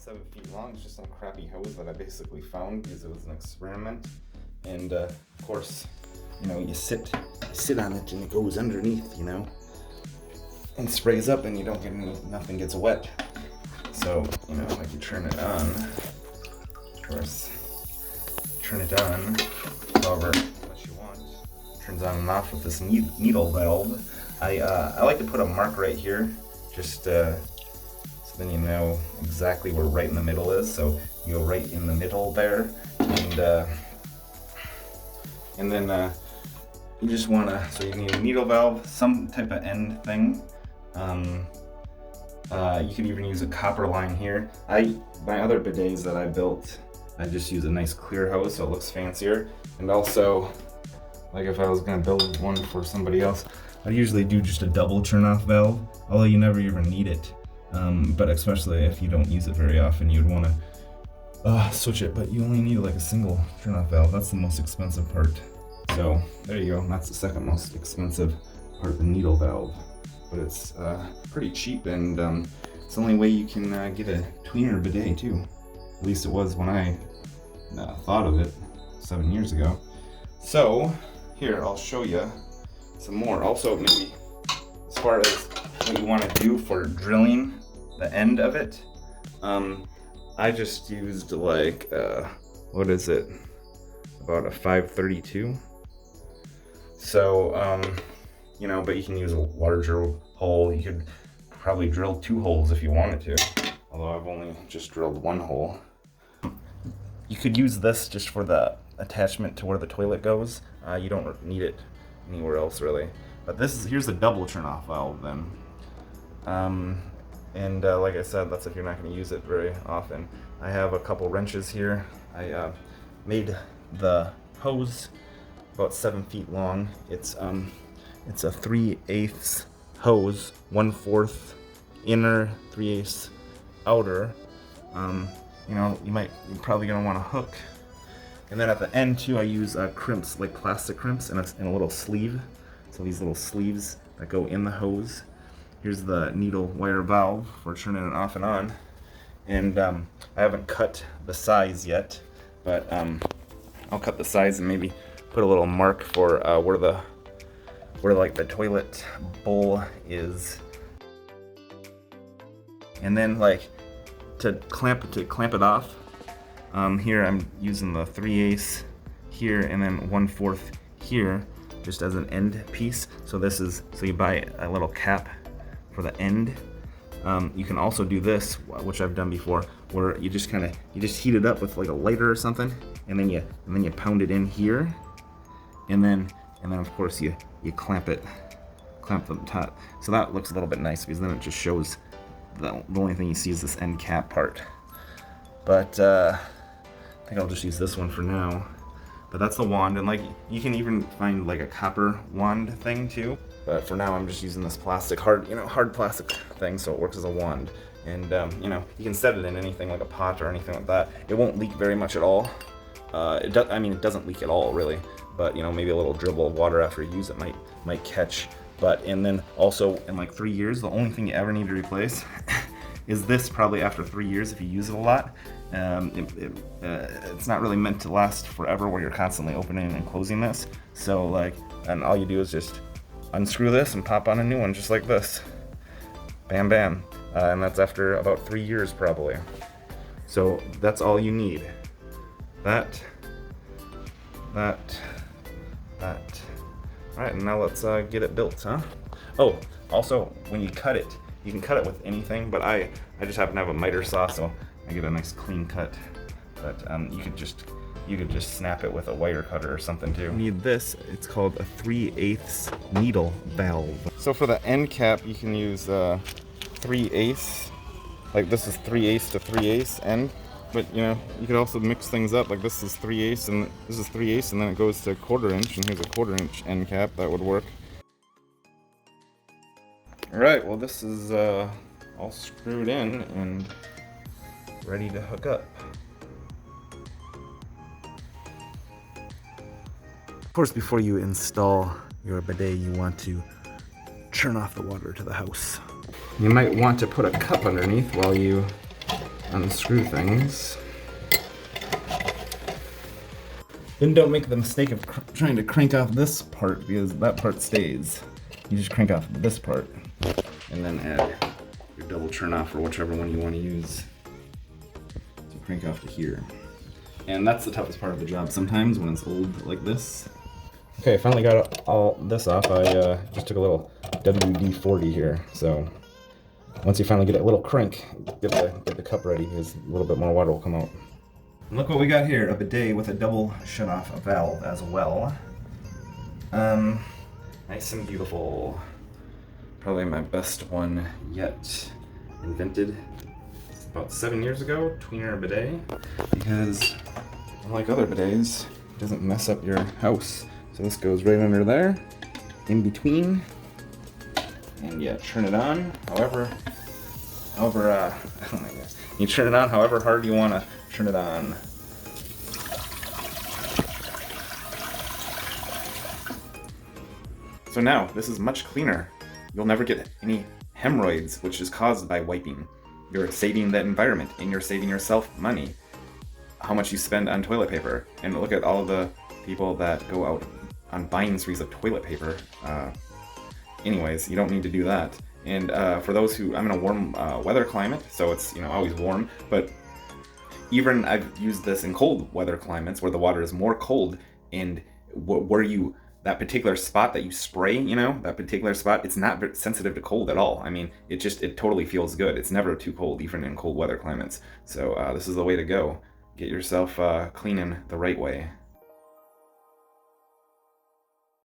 7 feet long. It's just some crappy hose that I basically found because it was an experiment. And of course, you know, you sit on it and it goes underneath, you know, and sprays up and you don't get nothing gets wet. So, you know, like you turn it on, of course, turn it on however much you want. Turns on and off with this needle valve. I like to put a mark right here, just so then you know exactly where right in the middle is. So you go right in the middle there, and then you just want to, so you need a needle valve, some type of end thing. You could even use a copper line here. My other bidets that I built, I just use a nice clear hose so it looks fancier. And also, like if I was gonna build one for somebody else, I usually do just a double turn-off valve, although you never even need it. But especially if you don't use it very often, you'd want to switch it. But you only need like a single turn-off valve. That's the most expensive part. So there you go. That's the second most expensive part, the needle valve. But it's pretty cheap, and it's the only way you can get a tweener bidet too. At least it was when I thought of it 7 years ago. So here, I'll show you some more. Also, maybe as far as what you want to do for drilling the end of it, I just used like what is it, about a 532. So you know, but you can use a larger hole. You could probably drill 2 holes if you wanted to, although I've only just drilled 1 hole. You could use this just for the attachment to where the toilet goes. You don't need it anywhere else really. But here's the double turn-off valve then. Like I said, that's if you're not going to use it very often. I have a couple wrenches here. I made the hose about 7 feet long. It's a 3/8 hose, 1/4 inner, 3/8 outer. You know, you're probably gonna want a hook. And then at the end too, I use crimps, like plastic crimps, and a little sleeve. So these little sleeves that go in the hose. Here's the needle wire valve for turning it off and on. And I haven't cut the size yet, but I'll cut the size and maybe put a little mark for where like the toilet bowl is. And then like to clamp it off, here I'm using the 3/8 here and then 1/4 here, just as an end piece. So you buy a little cap for the end. You can also do this, which I've done before, where you just heat it up with like a lighter or something, and then you pound it in here, and then of course you clamp the top. So that looks a little bit nice because then it just shows the only thing you see is this end cap part. But I think I'll just use this one for now. But that's the wand, and like you can even find like a copper wand thing too. But for now I'm just using this plastic, hard plastic thing, so it works as a wand. And you know, you can set it in anything like a pot or anything like that. It won't leak very much at all. It doesn't leak at all really. But you know, maybe a little dribble of water after you use it might catch. And then also in like 3 years, the only thing you ever need to replace is this, probably after 3 years if you use it a lot. It's not really meant to last forever where you're constantly opening and closing this. So and all you do is just unscrew this and pop on a new one just like this. Bam, bam. And that's after about 3 years probably. So that's all you need. That. Alright, and now let's get it built, huh? Oh, also, when you cut it, you can cut it with anything, but I just happen to have a miter saw, so I get a nice clean cut. But you could just snap it with a wire cutter or something too. You need this, it's called a 3/8 needle valve. So for the end cap, you can use 3/8, like this is 3/8 to 3/8 end. But you know, you could also mix things up, like this is 3/8 and this is 3/8 and then it goes to 1/4 inch, and here's a 1/4 inch end cap. That would work. Alright, well this is all screwed in and ready to hook up. Of course, before you install your bidet, you want to turn off the water to the house. You might want to put a cup underneath while you unscrew things. Then don't make the mistake of trying to crank off this part, because that part stays. You just crank off this part and then add your double turn off, or whichever one you want to use. So crank off to here. And that's the toughest part of the job sometimes when it's old like this. Okay, I finally got all this off. I just took a little WD-40 here. So once you finally get a little crank, get the cup ready, because a little bit more water will come out. And look what we got here, a bidet with a double shut-off valve as well. Nice and beautiful. Probably my best one yet. Invented about 7 years ago, Tweener Bidet, because unlike other bidets, it doesn't mess up your house. So this goes right under there, in between, and yeah, turn it on however, oh my gosh. You turn it on however hard you want to turn it on. So now, this is much cleaner. You'll never get any hemorrhoids, which is caused by wiping. You're saving the environment, and you're saving yourself money. How much you spend on toilet paper. And look at all the people that go out on buying sprees of toilet paper. Anyways, you don't need to do that. And for those who, I'm in a warm weather climate, so it's always warm, but even I've used this in cold weather climates where the water is more cold, and that particular spot that you spray, that particular spot, it's not sensitive to cold at all. I mean, it totally feels good. It's never too cold, even in cold weather climates. So this is the way to go. Get yourself cleaning the right way.